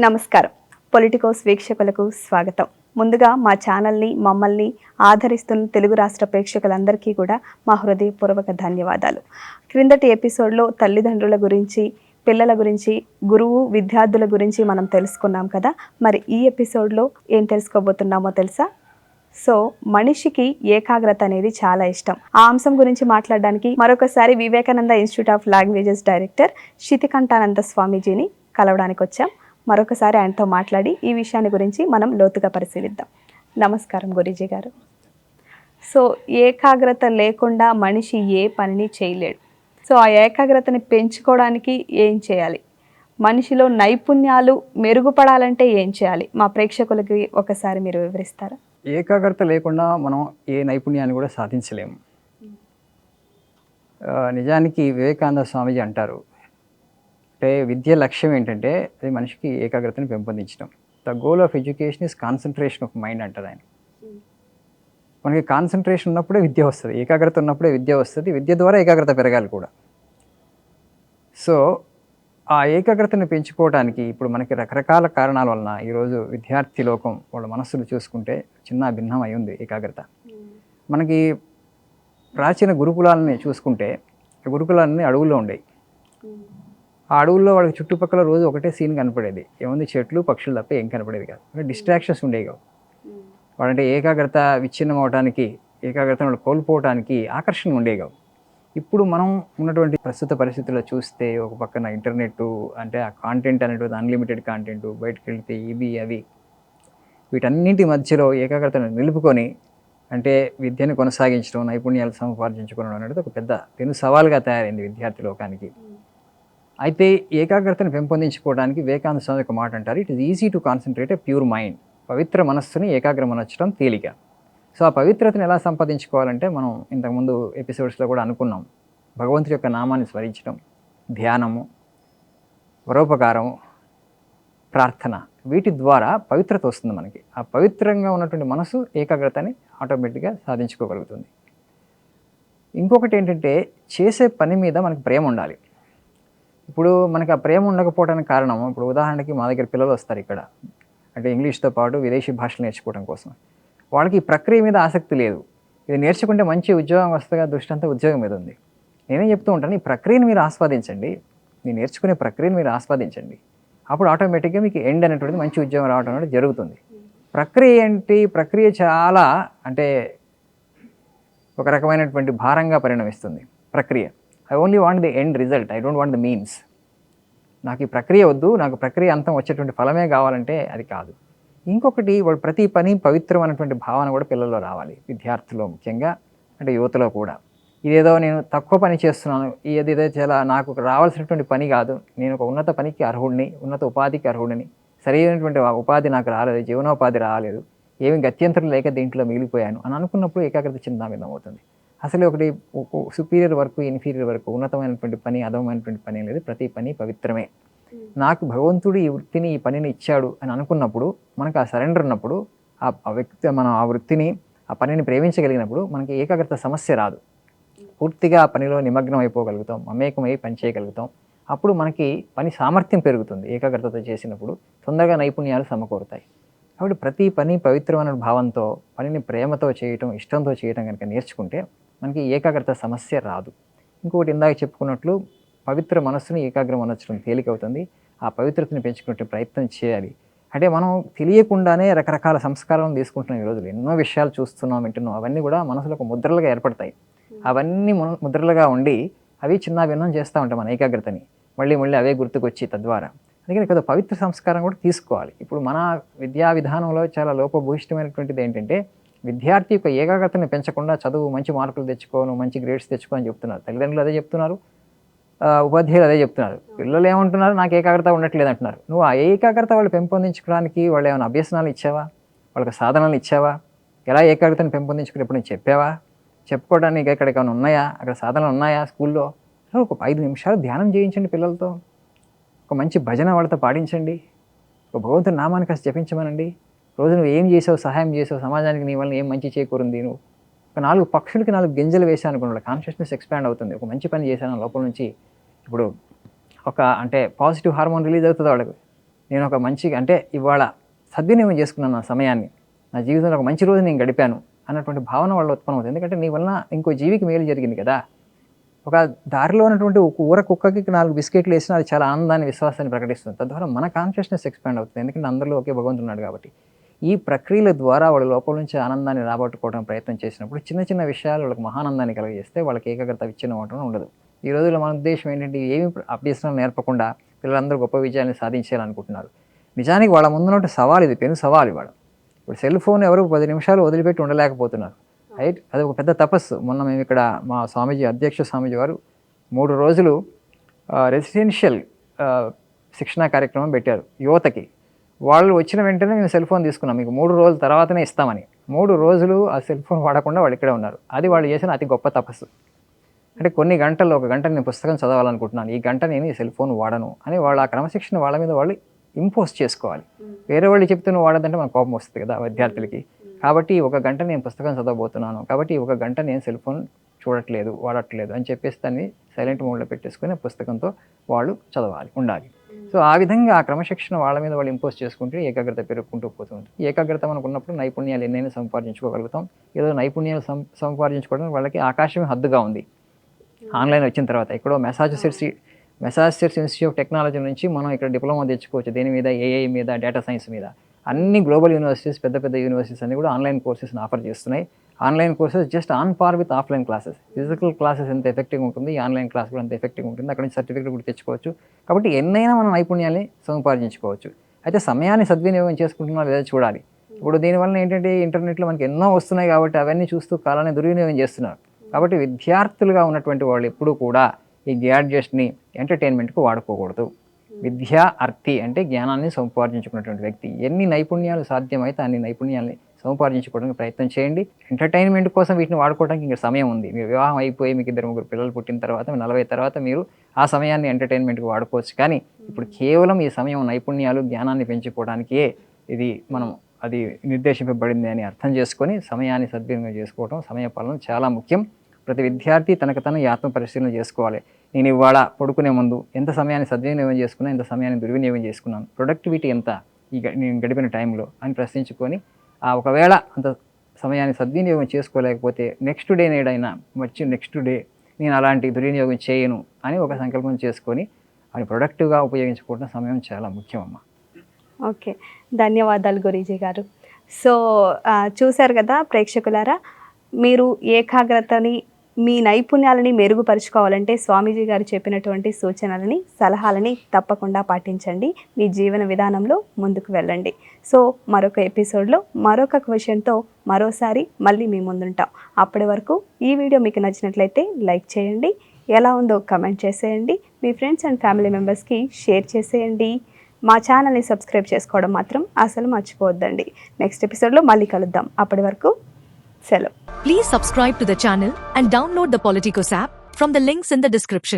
నమస్కారం. పొలిటికోస్ వీక్షకులకు స్వాగతం. ముందుగా మా ఛానల్ని మమ్మల్ని ఆదరిస్తున్న తెలుగు రాష్ట్ర ప్రేక్షకులందరికీ కూడా మా హృదయపూర్వక ధన్యవాదాలు. క్రిందటి ఎపిసోడ్లో తల్లిదండ్రుల గురించి, పిల్లల గురించి, గురువు విద్యార్థుల గురించి మనం తెలుసుకున్నాం కదా. మరి ఈ ఎపిసోడ్లో ఏం తెలుసుకోబోతున్నామో తెలుసా? సో మనిషికి ఏకాగ్రత అనేది చాలా ఇష్టం. ఆ అంశం గురించి మాట్లాడడానికి మరొకసారి Vivekananda institute of languages director Shitikanthananda స్వామీజీని కలవడానికి వచ్చాం. మరొకసారి ఆయనతో మాట్లాడి ఈ విషయాన్ని గురించి మనం లోతుగా పరిశీలిద్దాం. నమస్కారం గురూజీ గారు. సో ఏకాగ్రత లేకుండా మనిషి ఏ పనిని చేయలేడు. సో ఆ ఏకాగ్రతని పెంచుకోవడానికి ఏం చేయాలి? మనిషిలో నైపుణ్యాలు మెరుగుపడాలంటే ఏం చేయాలి? మా ప్రేక్షకులకి ఒకసారి మీరు వివరిస్తారా? ఏకాగ్రత లేకుండా మనం ఏ నైపుణ్యాన్ని కూడా సాధించలేము. నిజానికి వివేకానంద స్వామీజీ అంటారు, అంటే విద్య లక్ష్యం ఏంటంటే అది మనిషికి ఏకాగ్రతని పెంపొందించడం. The goal of education is concentration of mind అంటారు ఆయన. మనకి కాన్సన్ట్రేషన్ ఉన్నప్పుడే విద్య వస్తుంది, ఏకాగ్రత ఉన్నప్పుడే విద్య వస్తుంది. విద్య ద్వారా ఏకాగ్రత పెరగాలి కూడా. సో ఆ ఏకాగ్రతను పెంచుకోవడానికి ఇప్పుడు మనకి రకరకాల కారణాల వలన ఈరోజు విద్యార్థి లోకం వాళ్ళ మనస్సులు చూసుకుంటే చిన్న భిన్నం అయి ఉంది ఏకాగ్రత. మనకి ప్రాచీన గురుకులాలని చూసుకుంటే గురుకులాలన్నీ అడవుల్లో ఉండేవి. ఆ అడవుల్లో వాళ్ళకి చుట్టుపక్కల రోజు ఒకటే సీన్ కనపడేది. ఏముంది, చెట్లు పక్షులు తప్ప ఏం కనపడేది కాదు. డిస్ట్రాక్షన్స్ ఉండేవి కావు. వాళ్ళంటే ఏకాగ్రత విచ్ఛిన్నం అవడానికి, ఏకాగ్రతను వాళ్ళు కోల్పోవడానికి ఆకర్షణ ఉండేవి కావు. ఇప్పుడు మనం ఉన్నటువంటి ప్రస్తుత పరిస్థితుల్లో చూస్తే ఒక పక్కన ఇంటర్నెట్, అంటే ఆ కాంటెంట్ అనేటువంటి అన్లిమిటెడ్ కాంటెంట్, బయటకు వెళ్తే ఇవి అవి, వీటన్నింటి మధ్యలో ఏకాగ్రతను నిలుపుకొని అంటే విద్యను కొనసాగించడం, నైపుణ్యాలు సంపాదించుకోవడం అనేది ఒక పెద్ద పెను సవాల్గా తయారైంది విద్యార్థి లోకానికి. అయితే ఏకాగ్రతను పెంపొందించుకోవడానికి వివేకానంద స్వామి ఒక మాట అంటారు, it is easy to concentrate a pure mind. పవిత్ర మనస్సుని ఏకాగ్రమనర్చడం తేలిక. సో ఆ పవిత్రతను ఎలా సంపాదించుకోవాలంటే మనం ఇంతకుముందు ఎపిసోడ్స్లో కూడా అనుకున్నాం. భగవంతుడి యొక్క నామాన్ని స్మరించడం, ధ్యానము, పరోపకారము, ప్రార్థన, వీటి ద్వారా పవిత్రత వస్తుంది మనకి. ఆ పవిత్రంగా ఉన్నటువంటి మనసు ఏకాగ్రతని ఆటోమేటిక్గా సాధించుకోగలుగుతుంది. ఇంకొకటి ఏంటంటే చేసే పని మీద మనకు ప్రేమ ఉండాలి. ఇప్పుడు మనకి ఆ ప్రేమ ఉండకపోవడానికి కారణం, ఇప్పుడు ఉదాహరణకి మా దగ్గర పిల్లలు వస్తారు ఇక్కడ, అంటే ఇంగ్లీష్తో పాటు విదేశీ భాషలు నేర్చుకోవడం కోసం. వాళ్ళకి ఈ ప్రక్రియ మీద ఆసక్తి లేదు. ఇది నేర్చుకుంటే మంచి ఉద్యోగం వస్తుందిగా దృష్టి అంతా ఉద్యోగం మీద ఉంది. నేనేం చెప్తూ ఉంటాను, ఈ ప్రక్రియను మీరు ఆస్వాదించండి, మీరు నేర్చుకునే ప్రక్రియను మీరు ఆస్వాదించండి. అప్పుడు ఆటోమేటిక్గా మీకు ఎండ్ అనేటువంటిది మంచి ఉద్యోగం రావడం అనేది జరుగుతుంది. ప్రక్రియ ఏంటి? ప్రక్రియ చాలా అంటే ఒక రకమైనటువంటి భారంగా పరిణమిస్తుంది ప్రక్రియ. I only want the end result, I don't want the means. నాకు ఈ ప్రక్రియ వద్దు, నాకు ప్రక్రియ అంతం వచ్చేటువంటి ఫలమే కావాలంటే అది కాదు. ఇంకొకటి, వాడు ప్రతి పని పవిత్రమైనటువంటి భావన కూడా పిల్లల్లో రావాలి, విద్యార్థుల్లో ముఖ్యంగా, అంటే యువతలో కూడా. ఇదేదో నేను తక్కువ పని చేస్తున్నాను, ఇదేదో చాలా నాకు రావాల్సినటువంటి పని కాదు, నేను ఒక ఉన్నత పనికి అర్హుడిని, ఉన్నత ఉపాధికి అర్హుడిని, సరైనటువంటి ఉపాధి నాకు రాలేదు, జీవనోపాధి రాలేదు, ఏమి గత్యంతరం లేక దీంట్లో మిగిలిపోయాను అని అనుకున్నప్పుడు ఏకాగ్రత చిందామిదం అవుతుంది. అసలు ఒకటి సుపీరియర్ వర్క్, ఇన్ఫీరియర్ వర్క్, ఉన్నతమైనటువంటి పని, అధమైనటువంటి పని లేదు, ప్రతి పని పవిత్రమే. నాకు భగవంతుడు ఈ వృత్తిని, ఈ పనిని ఇచ్చాడు అని అనుకున్నప్పుడు, మనకు ఆ సరెండర్ ఉన్నప్పుడు, ఆ వ్యక్తి మనం ఆ వృత్తిని, ఆ పనిని ప్రేమించగలిగినప్పుడు మనకి ఏకాగ్రత సమస్య రాదు. పూర్తిగా ఆ పనిలో నిమగ్నం అయిపోగలుగుతాం, మమేకమై పని చేయగలుగుతాం. అప్పుడు మనకి పని సామర్థ్యం పెరుగుతుంది. ఏకాగ్రతతో చేసినప్పుడు తొందరగా నైపుణ్యాలు సమకూరుతాయి. కాబట్టి ప్రతి పని పవిత్రమైన భావంతో, పనిని ప్రేమతో చేయటం, ఇష్టంతో చేయటం కనుక నేర్చుకుంటే మనకి ఏకాగ్రత సమస్య రాదు. ఇంకొకటి ఇందాక చెప్పుకున్నట్లు పవిత్ర మనస్సుని ఏకాగ్రం అనర్చడం తేలికవుతుంది. ఆ పవిత్రతని పెంచుకునే ప్రయత్నం చేయాలి. అంటే మనం తెలియకుండానే రకరకాల సంస్కారాలను తీసుకుంటున్నాం. ఈ రోజులు ఎన్నో విషయాలు చూస్తున్నాం, వింటున్నాం. అవన్నీ కూడా మనసులో ఒక ముద్రలుగా ఏర్పడతాయి. అవన్నీ ముద్రలుగా ఉండి అవి చిన్న భిన్నం చేస్తూ ఉంటాయి మన ఏకాగ్రతని. మళ్ళీ మళ్ళీ అవే గుర్తుకొచ్చి తద్వారా. అందుకని కదా పవిత్ర సంస్కారం కూడా తీసుకోవాలి. ఇప్పుడు మన విద్యా విధానంలో చాలా లోపభూయిష్టమైనటువంటిది ఏంటంటే, విద్యార్థి యొక్క ఏకాగ్రతని పెంచకుండా చదువు, మంచి మార్కులు తెచ్చుకోను, మంచి గ్రేడ్స్ తెచ్చుకో అని చెప్తున్నారు. తల్లిదండ్రులు అదే చెప్తున్నారు, ఉపాధ్యాయులు అదే చెప్తున్నారు. పిల్లలు ఏమంటున్నారు, నాకు ఏకాగ్రత ఉండట్లేదు అంటున్నారు. నువ్వు ఆ ఏకాగ్రత వాళ్ళు పెంపొందించుకోవడానికి వాళ్ళు ఏమైనా అభ్యసనాలు ఇచ్చావా, వాళ్ళకి సాధనలు ఇచ్చావా? ఎలా ఏకాగ్రతను పెంపొందించుకుని ఎప్పుడు నేను చెప్పావా? చెప్పుకోవడానికి ఎక్కడికి ఏమైనా ఉన్నాయా? అక్కడ సాధనలు ఉన్నాయా? స్కూల్లో ఒక 5 నిమిషాలు ధ్యానం చేయించండి పిల్లలతో, ఒక మంచి భజన వాళ్ళతో పాడించండి, ఒక భగవంతుని నామాన్ని కాస్త జపించమనండి. రోజు నువ్వు ఏం చేసావు, సహాయం చేసావు, సమాజానికి నీ వల్ల ఏం మంచి చేకూరింది, నువ్వు ఒక 4 పక్షులకి 4 గింజలు వేసాను అనుకున్నాడు, కాన్షియస్నెస్ ఎక్స్పాండ్ అవుతుంది. ఒక మంచి పని చేశాను లోపల నుంచి, ఇప్పుడు ఒక అంటే పాజిటివ్ హార్మోన్ రిలీజ్ అవుతుంది వాళ్ళకి. నేను ఒక మంచిగా అంటే ఇవాళ సద్వినియోగం చేసుకున్నాను నా సమయాన్ని, నా జీవితంలో ఒక మంచి రోజు నేను గడిపాను అన్నటువంటి భావన వాళ్ళ ఉత్పన్నమవుతుంది. ఎందుకంటే నీ వలన ఇంకో జీవికి మేలు జరిగింది కదా. ఒక దారిలో ఉన్నటువంటి ఒక ఊర కుక్కకి 4 బిస్కెట్లు వేసినా అది చాలా ఆనందాన్ని, విశ్వాసాన్ని ప్రకటిస్తుంది. తద్వారా మన కాన్షియస్నెస్ ఎక్స్పాండ్ అవుతుంది. ఎందుకంటే అందరిలో ఒకే భగవంతుడు ఉన్నాడు కాబట్టి. ఈ ప్రక్రియల ద్వారా వాళ్ళ లోపల నుంచి ఆనందాన్ని రాబట్టుకోవడం ప్రయత్నం చేసినప్పుడు చిన్న చిన్న విషయాలు వాళ్ళకి మహానందాన్ని కలిగజేస్తే వాళ్ళకి ఏకాగ్రత విచ్ఛిన్నం ఉండదు. ఈ రోజుల్లో మన ఉద్దేశం ఏంటంటే ఏమి అభ్యసనం నేర్పకుండా పిల్లలందరూ గొప్ప విజయాన్ని సాధించాలనుకుంటున్నారు. నిజానికి వాళ్ళ ముందున్నట్టు సవాల్ ఇది, పెను సవాల్ ఇవాళ. ఇప్పుడు సెల్ ఫోన్ ఎవరు 10 నిమిషాలు వదిలిపెట్టి ఉండలేకపోతున్నారు, రైట్? అది ఒక పెద్ద తపస్సు. మొన్న మేము ఇక్కడ మా స్వామీజీ, అధ్యక్ష స్వామీజీ వారు 3 రోజులు రెసిడెన్షియల్ శిక్షణా కార్యక్రమం పెట్టారు యువతకి. వాళ్ళు వచ్చిన వెంటనే మేము సెల్ ఫోన్ తీసుకున్నాం, మీకు 3 రోజుల తర్వాతనే ఇస్తామని. 3 రోజులు ఆ సెల్ ఫోన్ వాడకుండా వాళ్ళు ఇక్కడే ఉన్నారు. అది వాళ్ళు చేసిన అతి గొప్ప తపస్సు. అంటే కొన్ని గంటల్లో, 1 గంట నేను పుస్తకం చదవాలనుకుంటున్నాను, ఈ గంట నేను ఈ సెల్ ఫోన్ వాడను అని వాళ్ళు ఆ క్రమశిక్షణ వాళ్ళ మీద వాళ్ళు ఇంపోజ్ చేసుకోవాలి. వేరే వాళ్ళు చెప్తే నువ్వు వాడదంటే మనకు కోపం వస్తుంది కదా విద్యార్థులకి. కాబట్టి 1 గంట నేను పుస్తకం చదవబోతున్నాను, కాబట్టి 1 గంట నేను సెల్ ఫోన్ చూడట్లేదు, వాడట్లేదు అని చెప్పేసి దాన్ని సైలెంట్ మోడ్లో పెట్టేసుకుని పుస్తకంతో వాళ్ళు చదవాలి, ఉండాలి. సో ఆ విధంగా ఆ క్రమశిక్షణ వాళ్ళ మీద వాళ్ళు ఇంపోజ్ చేసుకుంటే ఏకాగ్రత పెరుగుకుంటూ పోతుంది. ఏకాగ్రత మనకు ఉన్నప్పుడు నైపుణ్యాలు ఎన్నైనా సంపాదించుకోగలుగుతాం. ఏదో నైపుణ్యాలు సంపాదించుకోవడానికి వాళ్ళకి ఆకాశమే హద్దుగా ఉంది. ఆన్లైన్ వచ్చిన తర్వాత ఎక్కడో మెసాచుసెట్స్ ఇన్స్టిట్యూట్ ఆఫ్ టెక్నాలజీ నుంచి మనం ఇక్కడ డిప్లొమా తెచ్చుకోవచ్చు. దేని మీద? ఏఐ మీద, డేటా సైన్స్ మీద. అన్ని గ్లోబల్ యూనివర్సిటీస్, పెద్ద పెద్ద యూనివర్సిటీస్ అన్ని కూడా ఆన్లైన్ కోర్సెస్ని ఆఫర్ చేస్తున్నాయి. Online courses just on par with offline classes. Physical classes ఎంత ఎఫెక్టివ్గా ఉంటుంది, ఈ ఆన్లైన్ క్లాస్ కూడా అంత ఎఫెక్టివ్గా ఉంటుంది. అక్కడ నుంచి సర్టిఫికేట్ కూడా తెచ్చుకోవచ్చు. కాబట్టి ఎన్నైనా మనం నైపుణ్యాన్ని సంపాదించుకోవచ్చు. అయితే సమయాన్ని సద్వినియోగం చేసుకుంటున్నా లేదా చూడాలి. ఇప్పుడు దీనివల్ల ఏంటంటే ఇంటర్నెట్లో మనకి ఎన్నో వస్తున్నాయి కాబట్టి అవన్నీ చూస్తూ కాలాన్ని దుర్వినియోగం చేస్తున్నారు. కాబట్టి విద్యార్థులుగా ఉన్నటువంటి వాళ్ళు ఎప్పుడూ కూడా ఈ గ్యాడ్జెట్స్ని ఎంటర్టైన్మెంట్కు వాడుకోకూడదు. విద్యా అర్థి అంటే జ్ఞానాన్ని సంపాదించుకున్నటువంటి వ్యక్తి. ఎన్ని నైపుణ్యాలు సాధ్యమైతే అన్ని నైపుణ్యాలని సంపాదించుకోవడానికి ప్రయత్నం చేయండి. ఎంటర్టైన్మెంట్ కోసం వీటిని వాడుకోవడానికి ఇంకా సమయం ఉంది. మీరు వివాహం అయిపోయి మీకు 2-3 పిల్లలు పుట్టిన తర్వాత 40 తర్వాత మీరు ఆ సమయాన్ని ఎంటర్టైన్మెంట్కి వాడుకోవచ్చు. కానీ ఇప్పుడు కేవలం ఈ సమయం నైపుణ్యాలు, జ్ఞానాన్ని పెంచుకోవడానికే ఇది మనం అది నిర్దేశింపబడింది అని అర్థం చేసుకొని సమయాన్ని సద్వినియోగం చేసుకోవడం, సమయపాలన చాలా ముఖ్యం. ప్రతి విద్యార్థి తనకు తను ఆత్మ పరిశీలన చేసుకోవాలి. నేను ఇవాళ పడుకునే ముందు ఎంత సమయాన్ని సద్వినియోగం చేసుకున్నా, ఎంత సమయాన్ని దుర్వినియోగం చేసుకున్నాను, ప్రొడక్టివిటీ ఎంత నేను గడిపిన టైంలో అని ప్రశ్నించుకొని ఒకవేళ అంత సమయాన్ని సద్వినియోగం చేసుకోలేకపోతే నెక్స్ట్ డే నేను అలాంటి దుర్వినియోగం చేయను అని ఒక సంకల్పం చేసుకొని అది ప్రొడక్టివ్గా ఉపయోగించుకోవడం సమయం చాలా ముఖ్యం అమ్మ. ఓకే, ధన్యవాదాలు గురూజీ గారు. సో చూశారు కదా ప్రేక్షకులారా, మీరు ఏకాగ్రతని, మీ నైపుణ్యాలని మెరుగుపరుచుకోవాలంటే స్వామీజీ గారు చెప్పినటువంటి సూచనలని, సలహాలని తప్పకుండా పాటించండి. మీ జీవన విధానంలో ముందుకు వెళ్ళండి. సో మరొక ఎపిసోడ్లో మరొక క్వశ్చన్తో మరోసారి మళ్ళీ మీ ముందుంటాం. అప్పటి వరకు ఈ వీడియో మీకు నచ్చినట్లయితే లైక్ చేయండి, ఎలా ఉందో కమెంట్ చేసేయండి, మీ ఫ్రెండ్స్ అండ్ ఫ్యామిలీ మెంబర్స్కి షేర్ చేసేయండి. మా ఛానల్ని సబ్స్క్రైబ్ చేసుకోవడం మాత్రం అసలు మర్చిపోవద్దండి. నెక్స్ట్ ఎపిసోడ్లో మళ్ళీ కలుద్దాం. అప్పటి వరకు సెలవు. Please subscribe to the channel and download the Politicos app from the links in the description.